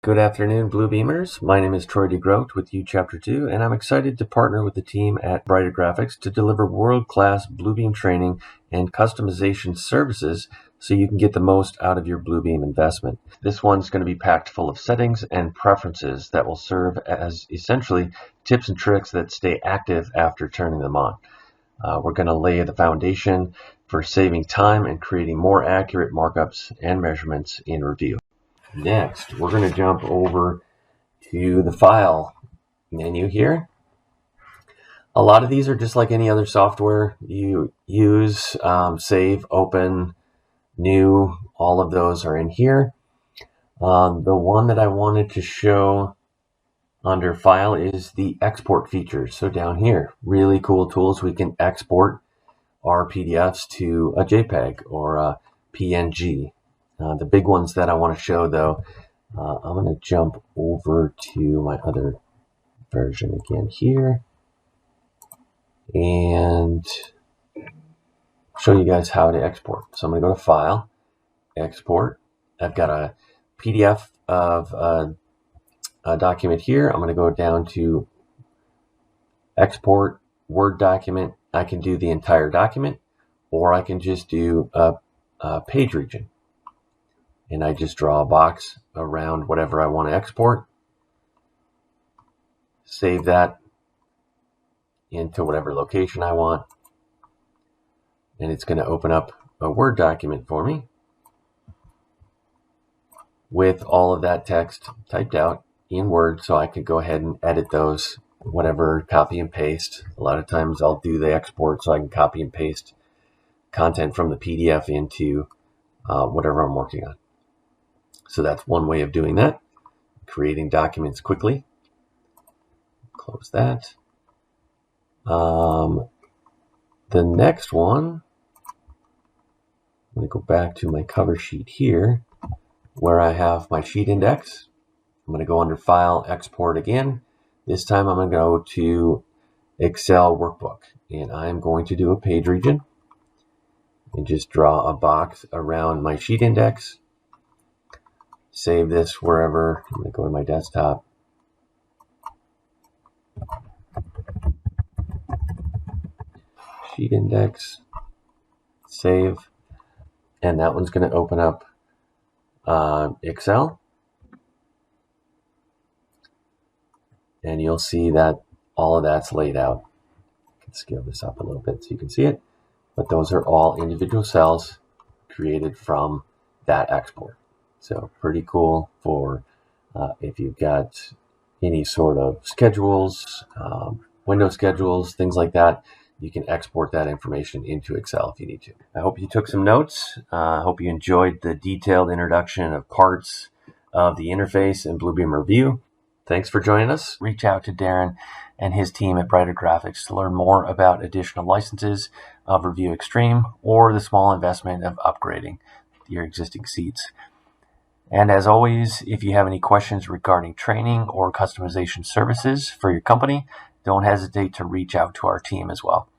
Good afternoon, Bluebeamers. My name is Troy DeGroot with U Chapter 2, and I'm excited to partner with the team at Brighter Graphics to deliver world-class Bluebeam training and customization services so you can get the most out of your Bluebeam investment. This one's going to be packed full of settings and preferences that will serve as essentially tips and tricks that stay active after turning them on. We're going to lay the foundation for saving time and creating more accurate markups and measurements in Revu. Next, we're going to jump over to the File menu here. A lot of these are just like any other software you use. Save, open, new, all of those are in here. The one that I wanted to show under File is the export feature. So down here, really cool tools. We can export our PDFs to a JPEG or a PNG. The big ones that I want to show, though, I'm going to jump over to my other version again here and show you guys how to export. So I'm going to go to File, Export. I've got a PDF of a document here. I'm going to go down to Export Word document. I can do the entire document, or I can just do a page region. And I just draw a box around whatever I want to export. Save that into whatever location I want. And it's going to open up a Word document for me with all of that text typed out in Word, so I could go ahead and edit those, whatever, copy and paste. A lot of times I'll do the export so I can copy and paste content from the PDF into whatever I'm working on. So that's one way of doing that, creating documents quickly. Close that. The next one, I'm going to go back to my cover sheet here where I have my sheet index. I'm going to go under File, Export again. This time I'm going to go to Excel Workbook, and I'm going to do a page region and just draw a box around my sheet index. Save this wherever. I'm going to go to my desktop. Sheet index. Save. And that one's going to open up Excel. And you'll see that all of that's laid out. I can scale this up a little bit so you can see it. But those are all individual cells created from that export. So pretty cool for if you've got any sort of schedules, window schedules, things like that. You can export that information into Excel if you need to. I hope you took some notes. I hope you enjoyed the detailed introduction of parts of the interface in Bluebeam Revu. Thanks for joining us. Reach out to Darren and his team at Brighter Graphics to learn more about additional licenses of Revu Extreme or the small investment of upgrading your existing seats. And as always, if you have any questions regarding training or customization services for your company, don't hesitate to reach out to our team as well.